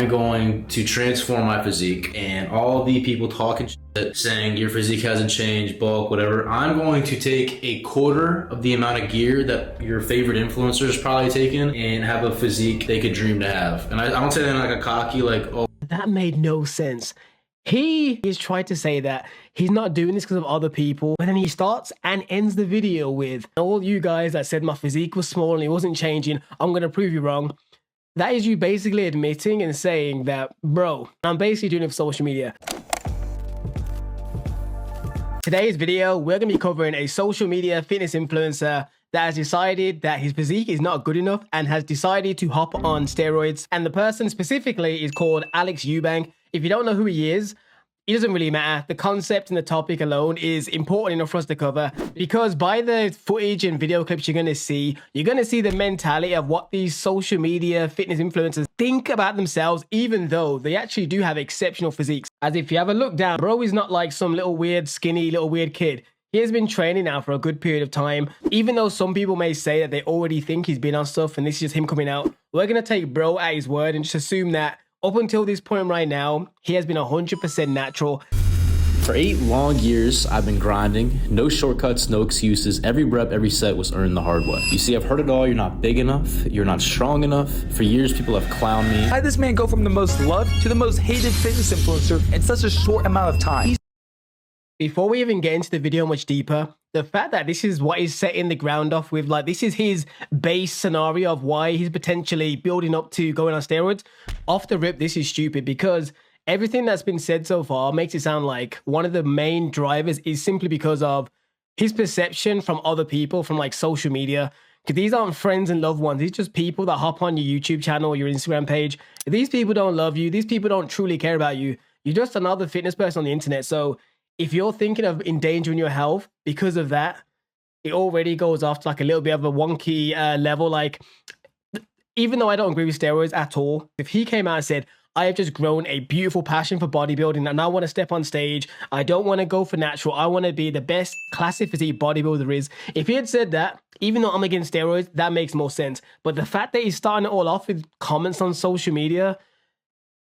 I'm going to transform my physique, and all the people talking shit, saying your physique hasn't changed, bulk, whatever, I'm going to take a quarter of the amount of gear that your favorite influencers probably taken and have a physique they could dream to have. And I don't say that in like a cocky, like, oh. That made no sense. He is trying to say that he's not doing this because of other people, but then he starts and ends the video with, all you guys that said my physique was small and it wasn't changing, I'm going to prove you wrong. That is you basically admitting and saying that, bro, I'm basically doing it for social media. Today's video, we're going to be covering a social media fitness influencer that has decided that his physique is not good enough and has decided to hop on steroids. And the person specifically is called Alex Eubank. If you don't know who he is, it doesn't really matter. The concept and the topic alone is important enough for us to cover, because by the footage and video clips you're going to see the mentality of what these social media fitness influencers think about themselves, even though they actually do have exceptional physiques. As if you have a look down, bro is not like some little weird, skinny, little weird kid. He has been training now for a good period of time. Even though some people may say that they already think he's been on stuff and this is just him coming out, we're going to take bro at his word and just assume that up until this point right now, he has been 100% natural. For 8 long years, I've been grinding. No shortcuts, no excuses. Every rep, every set was earned the hard way. You see, I've heard it all. You're not big enough. You're not strong enough. For years, people have clowned me. How did this man go from the most loved to the most hated fitness influencer in such a short amount of time? Before we even get into the video much deeper, the fact that this is what he's setting the ground off with, like this is his base scenario of why he's potentially building up to going on steroids, off the rip, this is stupid, because everything that's been said so far makes it sound like one of the main drivers is simply because of his perception from other people, from like social media. Because these aren't friends and loved ones. These are just people that hop on your YouTube channel or your Instagram page. These people don't love you. These people don't truly care about you. You're just another fitness person on the internet. So if you're thinking of endangering your health because of that, it already goes off to like a little bit of a wonky level. Like, even though I don't agree with steroids at all, if he came out and said, I have just grown a beautiful passion for bodybuilding and I want to step on stage, I don't want to go for natural, I want to be the best classic physique bodybuilder there is. If he had said that, even though I'm against steroids, that makes more sense. But the fact that he's starting it all off with comments on social media,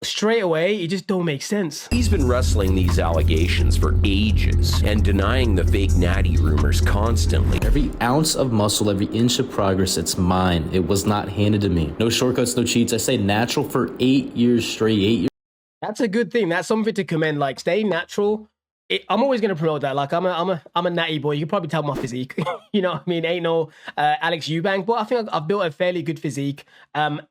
straight away, it just don't make sense. He's been wrestling these allegations for ages and denying the fake Natty rumors constantly. Every ounce of muscle, every inch of progress, it's mine. It was not handed to me. No shortcuts, no cheats. I stayed natural for 8 years straight, 8 years. That's a good thing. That's something to commend. Like, staying natural. I'm always going to promote that. Like, I'm a natty boy. You can probably tell my physique. You know what I mean? Ain't no Alex Eubank, but I think I've built a fairly good physique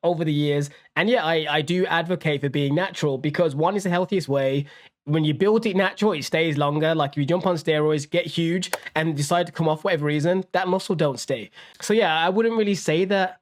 over the years. And yeah, I do advocate for being natural, because one is the healthiest way. When you build it natural, it stays longer. Like, if you jump on steroids, get huge, and decide to come off for whatever reason, that muscle don't stay. So yeah, I wouldn't really say that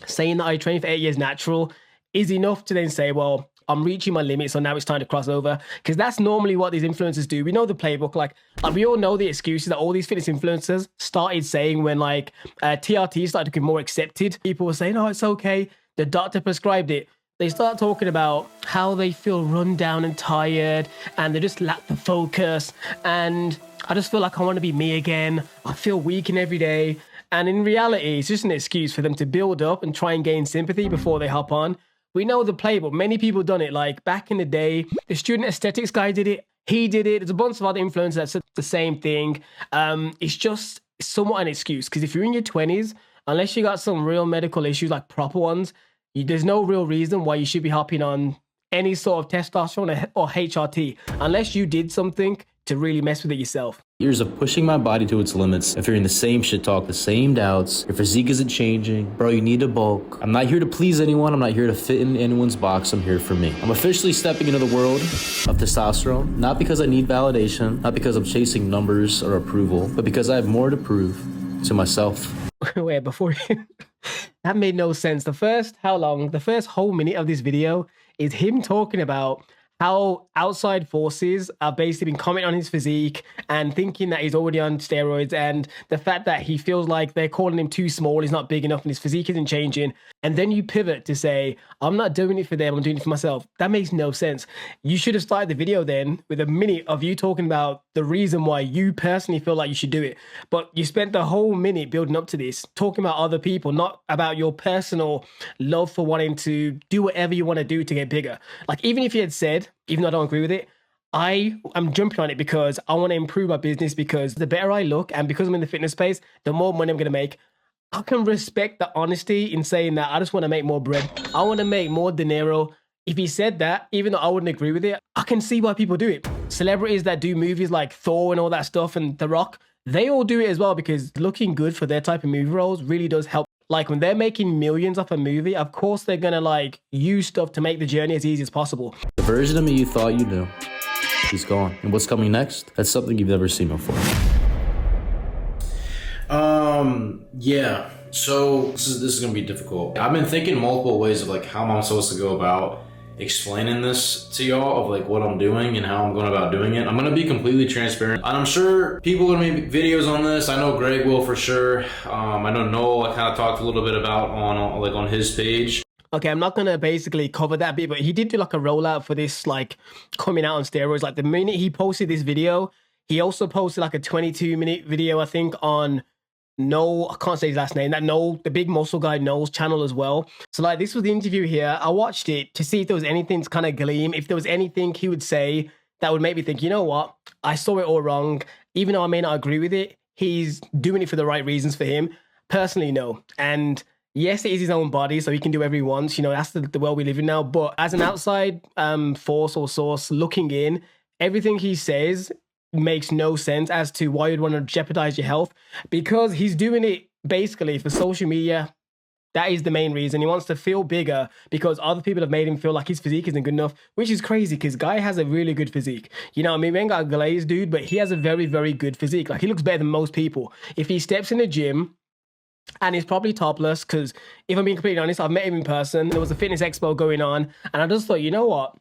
saying that I trained for 8 years natural is enough to then say, well, I'm reaching my limit, so now it's time to cross over. Because that's normally what these influencers do. We know the playbook. Like we all know the excuses that all these fitness influencers started saying when like TRT started to be more accepted. People were saying, oh, it's okay, the doctor prescribed it. They start talking about how they feel run down and tired and they just lack the focus. And I just feel like I want to be me again. I feel weak in every day. And in reality, it's just an excuse for them to build up and try and gain sympathy before they hop on. We know the playbook. Many people done it. Like back in the day, the student aesthetics guy did it. He did it. There's a bunch of other influencers that said the same thing. It's just somewhat an excuse, because if you're in your 20s, unless you got some real medical issues, like proper ones, there's no real reason why you should be hopping on any sort of testosterone or HRT, unless you did something to really mess with it yourself. Years of pushing my body to its limits. If you're in the same shit talk, the same doubts, your physique isn't changing, bro, you need to bulk. I'm not here to please anyone. I'm not here to fit in anyone's box. I'm here for me. I'm officially stepping into the world of testosterone, not because I need validation, not because I'm chasing numbers or approval, but because I have more to prove to myself. Wait, before that made no sense. The first whole minute of this video is him talking about how outside forces are basically been commenting on his physique and thinking that he's already on steroids, and the fact that he feels like they're calling him too small, he's not big enough, and his physique isn't changing. and then you pivot to say, I'm not doing it for them, I'm doing it for myself. That makes no sense. You should have started the video then with a minute of you talking about the reason why you personally feel like you should do it. But you spent the whole minute building up to this, talking about other people, not about your personal love for wanting to do whatever you want to do to get bigger. Like, even if you had said, even though I don't agree with it, I'm jumping on it because I want to improve my business, because the better I look and because I'm in the fitness space, the more money I'm going to make. I can respect the honesty in saying that I just want to make more bread. I want to make more dinero. If he said that, even though I wouldn't agree with it, I can see why people do it. Celebrities that do movies like Thor and all that stuff and The Rock, they all do it as well, because looking good for their type of movie roles really does help. Like, when they're making millions off a movie, of course they're going to like use stuff to make the journey as easy as possible. The version of me you thought you knew, he's gone. And what's coming next? That's something you've never seen before. Yeah. So this is gonna be difficult. I've been thinking multiple ways of like how I'm supposed to go about explaining this to y'all, of like what I'm doing and how I'm going about doing it. I'm gonna be completely transparent. And I'm sure people are gonna make videos on this. I know Greg will for sure. I know Noel, I kind of talked a little bit about on his page. Okay, I'm not going to basically cover that bit, but he did do like a rollout for this, like coming out on steroids. Like, the minute he posted this video, he also posted like a 22-minute video, I think, on Noel, I can't say his last name, that Noel, the big muscle guy Noel's channel as well. So like, this was the interview here. I watched it to see if there was anything to kind of gleam, if there was anything he would say that would make me think, you know what, I saw it all wrong. Even though I may not agree with it, he's doing it for the right reasons for him. Personally, no. And yes, it is his own body, so he can do whatever he wants. You know, that's the world we live in now. But as an outside force or source looking in, everything he says makes no sense as to why you'd want to jeopardize your health, because he's doing it basically for social media. That is the main reason. He wants to feel bigger because other people have made him feel like his physique isn't good enough, which is crazy because guy has a really good physique. You know what I mean? We ain't got a glazed dude, but he has a very, very good physique. Like, he looks better than most people. If he steps in the gym, and he's probably topless, because if I'm being completely honest, I've met him in person. There was a fitness expo going on, and I just thought, you know what?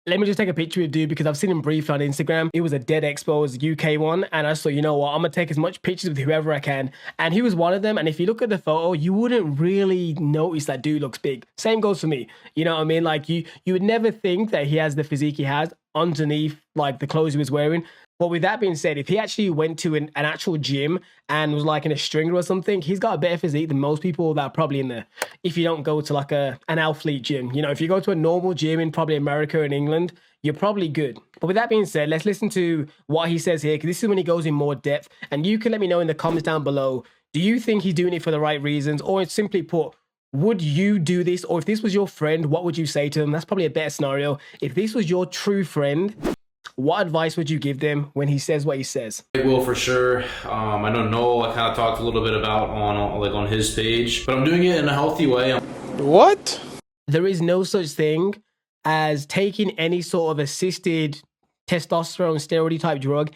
Let me just take a picture with dude, because I've seen him briefly on Instagram. It was a dead expo, it was a UK one, and I just thought, you know what? I'm gonna take as much pictures with whoever I can. And he was one of them, and if you look at the photo, you wouldn't really notice that dude looks big. Same goes for me. You know what I mean? Like, you would never think that he has the physique he has underneath, like, the clothes he was wearing. But with that being said, if he actually went to an actual gym and was like in a stringer or something, he's got a better physique than most people that are probably in there. If you don't go to like an alphalete gym, you know, if you go to a normal gym in probably America and England, you're probably good. But with that being said, let's listen to what he says here, because this is when he goes in more depth. And you can let me know in the comments down below, do you think he's doing it for the right reasons? Or simply put, would you do this? Or if this was your friend, what would you say to him? That's probably a better scenario. If this was your true friend, what advice would you give them when he says what he says? I will for sure. I know Noel, I kind of talked a little bit about on his page, but I'm doing it in a healthy way. What? There is no such thing as taking any sort of assisted testosterone steroid type drug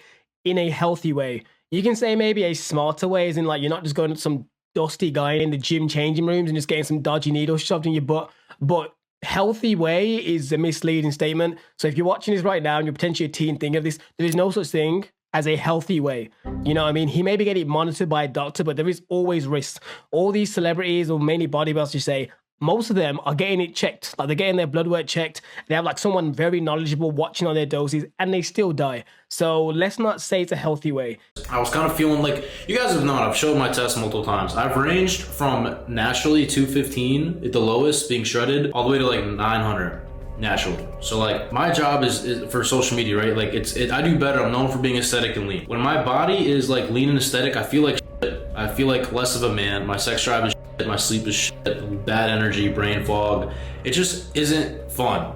in a healthy way. You can say maybe a smarter way, as in like you're not just going to some dusty guy in the gym changing rooms and just getting some dodgy needles shoved in your butt, but healthy way is a misleading statement. So if you're watching this right now and you're potentially a teen thinking of this, there is no such thing as a healthy way. You know what I mean? He may be getting monitored by a doctor, but there is always risks. All these celebrities, or mainly bodybuilders, you say, most of them are getting it checked. Like, they're getting their blood work checked. They have like someone very knowledgeable watching on their doses, and they still die. So let's not say it's a healthy way. I was kind of feeling like, you guys have known, I've showed my test multiple times. I've ranged from naturally 215 at the lowest being shredded all the way to like 900 naturally. So like, my job is for social media, right? Like, I do better. I'm known for being aesthetic and lean. When my body is like lean and aesthetic, I feel like shit. I feel like less of a man. My sex drive is shit. My sleep is shit. Bad energy, brain fog. It just isn't fun.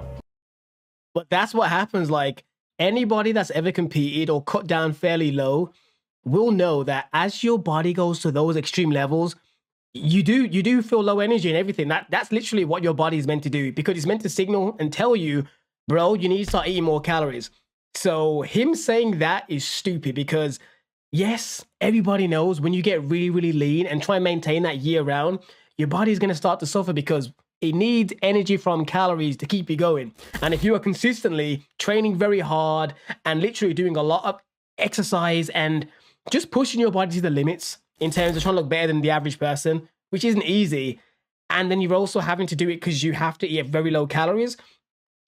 But that's what happens. Like, anybody that's ever competed or cut down fairly low will know that as your body goes to those extreme levels, you do feel low energy and everything. That's literally what your body is meant to do, because it's meant to signal and tell you, bro, you need to start eating more calories. So him saying that is stupid, because yes, everybody knows when you get really, really lean and try and maintain that year round, your body's going to start to suffer because it needs energy from calories to keep you going. And if you are consistently training very hard and literally doing a lot of exercise and just pushing your body to the limits in terms of trying to look better than the average person, which isn't easy, and then you're also having to do it because you have to eat at very low calories,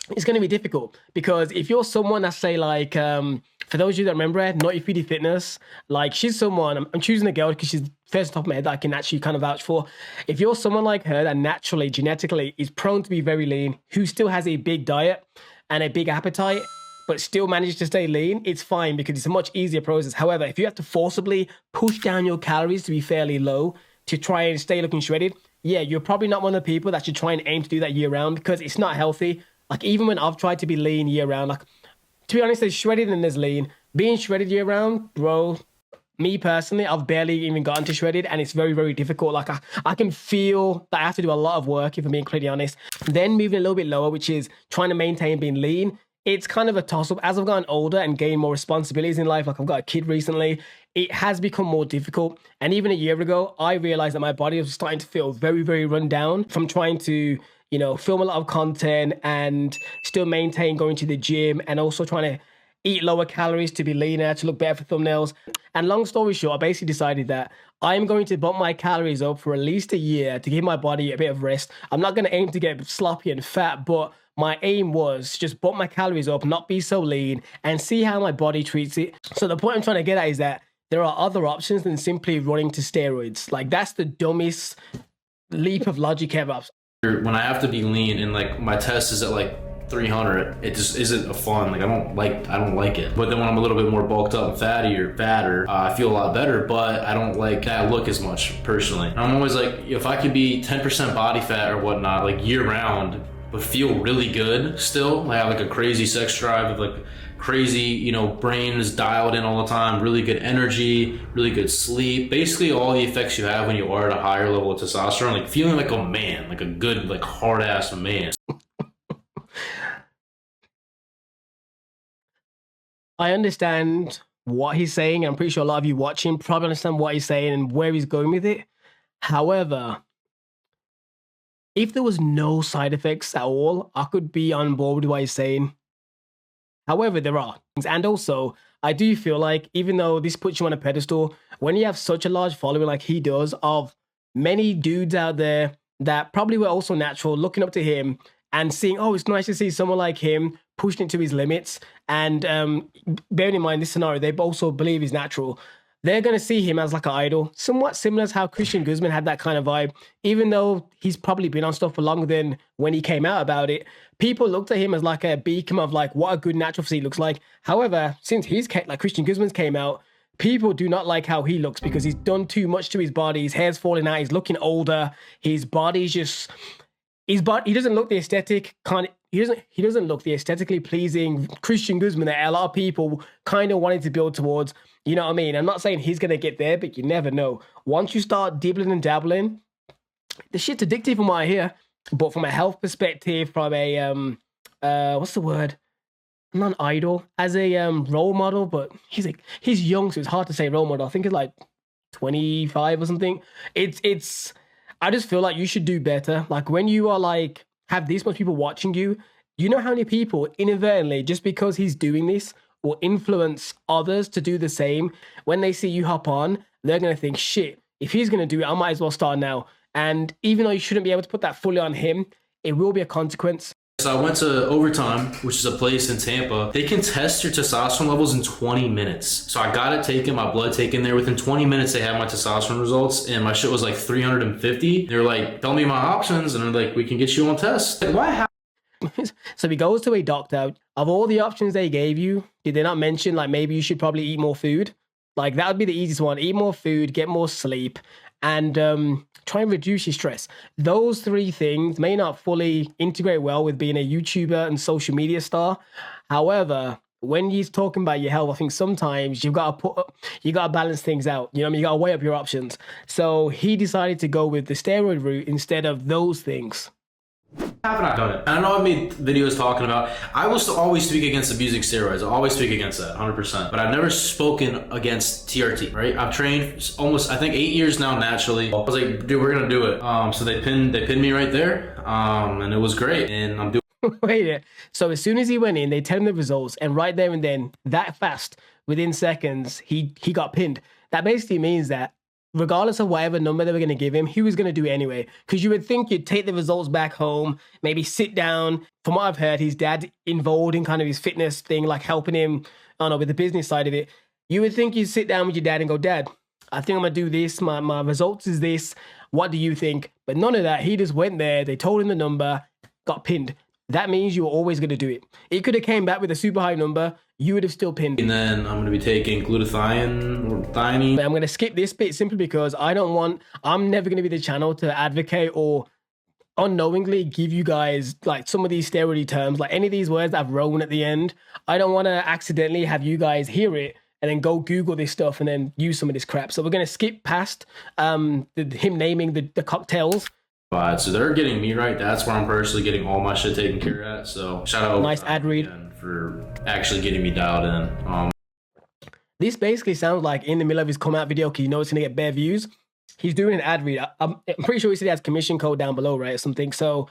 it's going to be difficult. Because if you're someone that's, say, like, for those of you that remember her, Naughty Foodie Fitness, like, she's someone, I'm choosing a girl because she's first off the top of my head that I can actually kind of vouch for. If you're someone like her that naturally, genetically is prone to be very lean, who still has a big diet and a big appetite, but still manages to stay lean, it's fine because it's a much easier process. However, if you have to forcibly push down your calories to be fairly low to try and stay looking shredded, yeah, you're probably not one of the people that should try and aim to do that year round, because it's not healthy. Like, even when I've tried to be lean year round, like, to be honest, there's shredded and there's lean. Being shredded year round, bro, me personally, I've barely even gotten to shredded, and it's very, very difficult. Like, I can feel that I have to do a lot of work, if I'm being completely honest. Then moving a little bit lower, which is trying to maintain being lean, it's kind of a toss-up. As I've gotten older and gained more responsibilities in life, like I've got a kid recently, it has become more difficult. And even a year ago, I realized that my body was starting to feel very, very run down from trying to, you know, film a lot of content and still maintain going to the gym, and also trying to eat lower calories to be leaner, to look better for thumbnails. And long story short, I basically decided that I'm going to bump my calories up for at least a year to give my body a bit of rest. I'm not going to aim to get sloppy and fat, but my aim was just bump my calories up, not be so lean, and see how my body treats it. So the point I'm trying to get at is that there are other options than simply running to steroids. Like, that's the dumbest leap of logic ever. When I have to be lean and like my test is at like 300, it just isn't a fun. Like, I don't like it. But then when I'm a little bit more bulked up and fatter, I feel a lot better, but I don't like that look as much personally. I'm always like, if I could be 10% body fat or whatnot, like year round, but feel really good still, like I have like a crazy sex drive, with like crazy, you know, brain is dialed in all the time, really good energy, really good sleep, basically all the effects you have when you are at a higher level of testosterone, like feeling like a man, like a good, like hard ass man. I understand what he's saying. I'm pretty sure a lot of you watching probably understand what he's saying and where he's going with it. However, if there was no side effects at all, I could be on board with what he's saying. However, there are. And also, I do feel like, even though this puts you on a pedestal, when you have such a large following like he does, of many dudes out there that probably were also natural, looking up to him and seeing, oh, it's nice to see someone like him pushing it to his limits. And bearing in mind this scenario, they also believe he's natural. They're going to see him as like an idol, somewhat similar to how Christian Guzman had that kind of vibe. Even though he's probably been on stuff for longer than when he came out about it, people looked at him as like a beacon of like what a good natural physique looks like. However, since like Christian Guzman's came out, people do not like how he looks because he's done too much to his body. His hair's falling out. He's looking older. His body's just... he doesn't look the aesthetic he doesn't look the aesthetically pleasing Christian Guzman that a lot of people kind of wanted to build towards. You know what I mean? I'm not saying he's gonna get there, but you never know. Once you start dibbling and dabbling, the shit's addictive from what I hear. But from a health perspective, from a what's the word? Not an idol, as a role model, but he's young, so it's hard to say role model. I think it's like 25 or something. It's I just feel like you should do better. Like, when you are like, have this much people watching you, you know how many people inadvertently, just because he's doing this, will influence others to do the same. When they see you hop on, they're going to think, shit, if he's going to do it, I might as well start now. And even though you shouldn't be able to put that fully on him, it will be a consequence. So I went to Overtime, which is a place in Tampa. They can test your testosterone levels in 20 minutes. So I got it taken, my blood taken there. Within 20 minutes, they had my testosterone results, and my shit was like 350. They were like, tell me my options, and they're like, we can get you on test. Like, why? So he goes to a doctor. Of all the options they gave you, did they not mention, like, maybe you should probably eat more food? Like, that would be the easiest one. Eat more food, get more sleep, and try and reduce your stress. Those three things may not fully integrate well with being a YouTuber and social media star. However, when he's talking about your health, I think sometimes you've got to balance things out. You know what I mean? You got to weigh up your options. So he decided to go with the steroid route instead of those things. Haven't I done it? I know I've made videos talking about, I will still always speak against abusing steroids. I always speak against that, 100%. But I've never spoken against TRT, right? I've trained almost, I think, 8 years now naturally. I was like, dude, we're gonna do it. So they pinned me right there, and it was great. And I'm doing. Wait, so as soon as he went in, they tell him the results, and right there and then, that fast, within seconds, he got pinned. That basically means that regardless of whatever number they were going to give him, he was going to do it anyway. Because you would think you'd take the results back home, maybe sit down. From what I've heard, his dad involved in kind of his fitness thing, like helping him, I don't know, with the business side of it. You would think you'd sit down with your dad and go, Dad, I think I'm going to do this. My results is this. What do you think? But none of that. He just went there. They told him the number, got pinned. That means you were always going to do it. It could have came back with a super high number. You would have still pinned. And then I'm going to be taking glutathione or thiamine. But I'm going to skip this bit simply because I'm never going to be the channel to advocate or unknowingly give you guys like some of these steroid terms, like any of these words that have Rowan at the end. I don't want to accidentally have you guys hear it and then go Google this stuff and then use some of this crap. So we're going to skip past him naming the cocktails. So they're getting me right. That's where I'm personally getting all my shit taken care of. So shout out nice ad read for actually getting me dialed in. This basically sounds like in the middle of his come out video, because you know it's going to get bare views. He's doing an ad read. I'm pretty sure he said he has commission code down below, right? Or something. So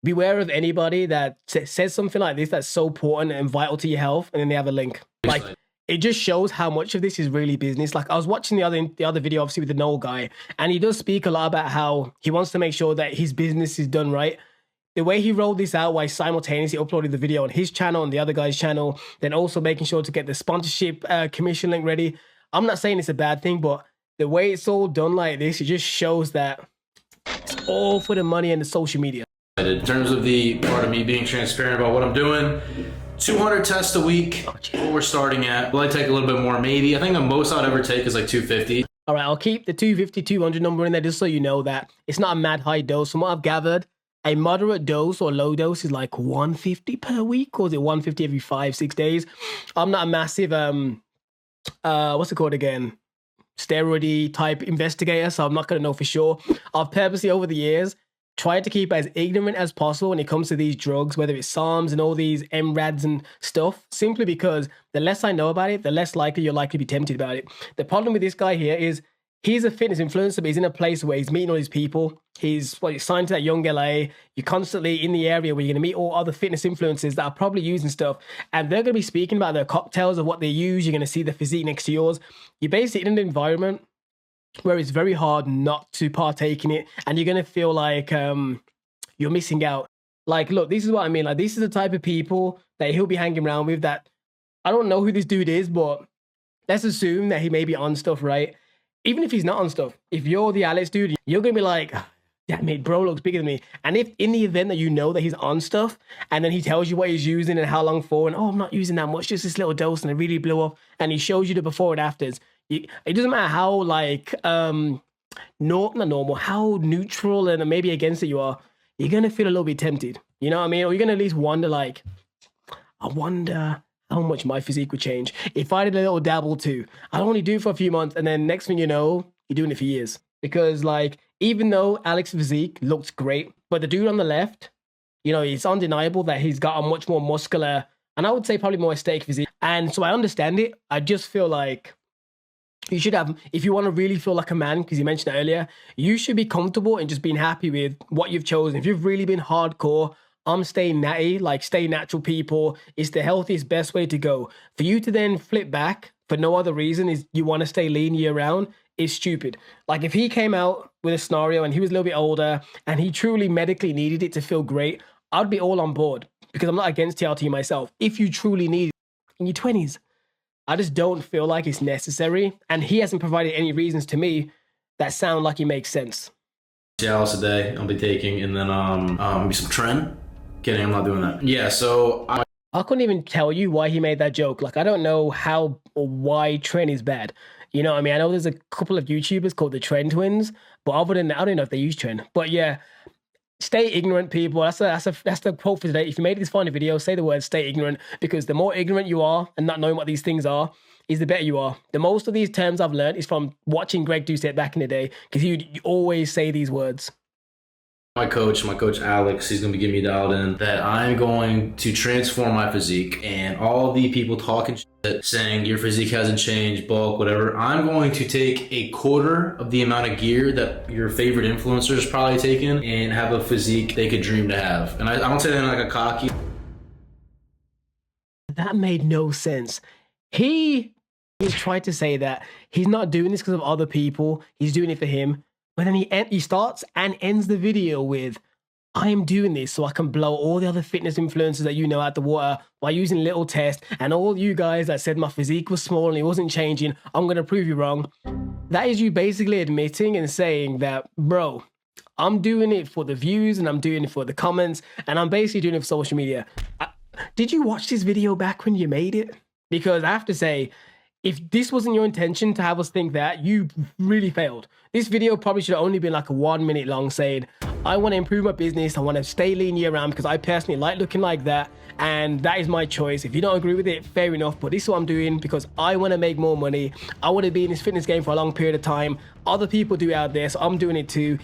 beware of anybody that says something like this that's so important and vital to your health, and then they have a link. Like, it just shows how much of this is really business. Like, I was watching the other video, obviously, with the Noel guy, and he does speak a lot about how he wants to make sure that his business is done right. The way he rolled this out while simultaneously uploaded the video on his channel and the other guy's channel, then also making sure to get the sponsorship commission link ready. I'm not saying it's a bad thing, but the way it's all done like this, it just shows that it's all for the money and the social media. In terms of the part of me being transparent about what I'm doing, 200 tests a week, what we're starting at. Will I take a little bit more? Maybe. I think the most I'd ever take is like 250. All right, I'll keep the 250, 200 number in there just so you know that it's not a mad high dose. From what I've gathered, a moderate dose or low dose is like 150 per week, or is it 150 every 5-6 days? I'm not a massive, what's it called again? Steroid type investigator, so I'm not going to know for sure. I've purposely over the years tried to keep as ignorant as possible when it comes to these drugs, whether it's SARMs and all these MRADs and stuff, simply because the less I know about it, the less likely you're likely to be tempted about it. The problem with this guy here is he's a fitness influencer, but he's in a place where he's meeting all these people. He's signed to that Young LA. You're constantly in the area where you're going to meet all other fitness influencers that are probably using stuff, and they're going to be speaking about their cocktails of what they use. You're going to see the physique next to yours. You're basically in an environment where it's very hard not to partake in it, and you're going to feel like you're missing out. Like, look, this is what I mean. Like, this is the type of people that he'll be hanging around with that I don't know who this dude is, but let's assume that he may be on stuff, right? Even if he's not on stuff, if you're the Alex dude, you're going to be like, damn it, bro looks bigger than me. And if in the event that you know that he's on stuff, and then he tells you what he's using and how long for, and I'm not using that much, just this little dose, and it really blew up, and he shows you the before and afters, it doesn't matter how like not normal, how neutral and maybe against it you are, you're gonna feel a little bit tempted. You know what I mean? Or you're gonna at least wonder, like, I wonder how much my physique would change if I did a little dabble too. I'd only do it for a few months, and then next thing you know, you're doing it for years. Because like, even though Alex's physique looks great, but the dude on the left, you know, it's undeniable that he's got a much more muscular, and I would say probably more aesthetic physique. And so I understand it. I just feel like you should have, if you want to really feel like a man, because you mentioned it earlier, you should be comfortable and just being happy with what you've chosen. If you've really been hardcore, I'm staying natty, like stay natural people, it's the healthiest, best way to go. For you to then flip back for no other reason is you want to stay lean year round, is stupid. Like, if he came out with a scenario and he was a little bit older and he truly medically needed it to feel great, I'd be all on board, because I'm not against TRT myself. If you truly need it in your 20s, I just don't feel like it's necessary, and he hasn't provided any reasons to me that sound like it makes sense. Cialis a day I'll be taking, and then maybe some Tren. Kidding, I'm not doing that. Yeah, so I couldn't even tell you why he made that joke. Like, I don't know how or why Tren is bad. You know what I mean? I know there's a couple of YouTubers called the Tren Twins, but other than that, I don't know if they use Tren. But yeah, stay ignorant, people. That's the quote for today. If you made this funny video, say the word stay ignorant, because the more ignorant you are and not knowing what these things are, is the better you are. The most of these terms I've learned is from watching Greg Doucette back in the day, because he always say these words. My coach Alex, he's going to be getting me dialed in that I'm going to transform my physique, and all the people talking shit, saying your physique hasn't changed, bulk, whatever, I'm going to take a quarter of the amount of gear that your favorite influencers probably taken and have a physique they could dream to have. And I don't say that in like a cocky. That made no sense. He He's tried to say that he's not doing this because of other people. He's doing it for him. But then he starts and ends the video with, I am doing this so I can blow all the other fitness influencers that you know out the water by using a little test. And all you guys that said my physique was small and it wasn't changing, I'm going to prove you wrong. That is you basically admitting and saying that, bro, I'm doing it for the views and I'm doing it for the comments and I'm basically doing it for social media. Did you watch this video back when you made it? Because I have to say, if this wasn't your intention to have us think that, you really failed. This video probably should have only been like a 1 minute long saying, I want to improve my business. I want to stay lean year round because I personally like looking like that. And that is my choice. If you don't agree with it, fair enough. But this is what I'm doing because I want to make more money. I want to be in this fitness game for a long period of time. Other people do it out there, so I'm doing it too.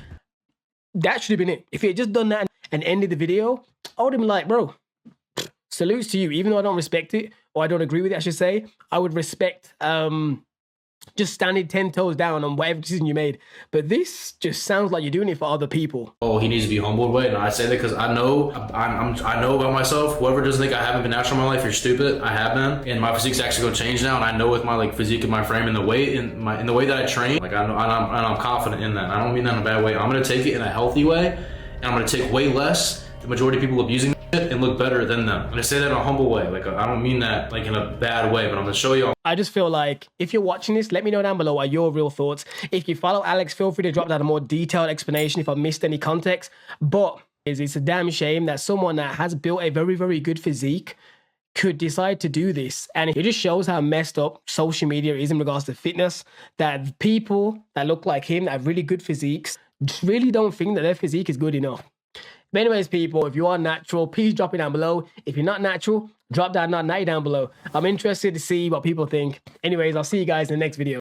That should have been it. If you had just done that and ended the video, I would have been like, bro, salutes to you. Even though I don't respect it, or I don't agree with it, I should say, I would respect just standing 10 toes down on whatever decision you made. But this just sounds like you're doing it for other people. Oh, he needs to be humbled. Wait, no, I say that because I know about myself. Whoever doesn't think I haven't been natural in my life, you're stupid. I have been, and my physique's actually gonna change now. And I know with my like physique and my frame and the way in the way that I train, like I know, and I'm confident in that. And I don't mean that in a bad way. I'm gonna take it in a healthy way, and I'm gonna take way less. The majority of people abusing it and look better than them. And I say that in a humble way. Like I don't mean that like in a bad way, but I'm gonna show you. I just feel like if you're watching this, let me know down below what are your real thoughts. If you follow Alex, feel free to drop down a more detailed explanation if I missed any context. But it's a damn shame that someone that has built a very, very good physique could decide to do this. And it just shows how messed up social media is in regards to fitness, that people that look like him, that have really good physiques, just really don't think that their physique is good enough. But anyways, people, if you are natural, please drop it down below. If you're not natural, drop that not natty down below. I'm interested to see what people think. Anyways, I'll see you guys in the next video.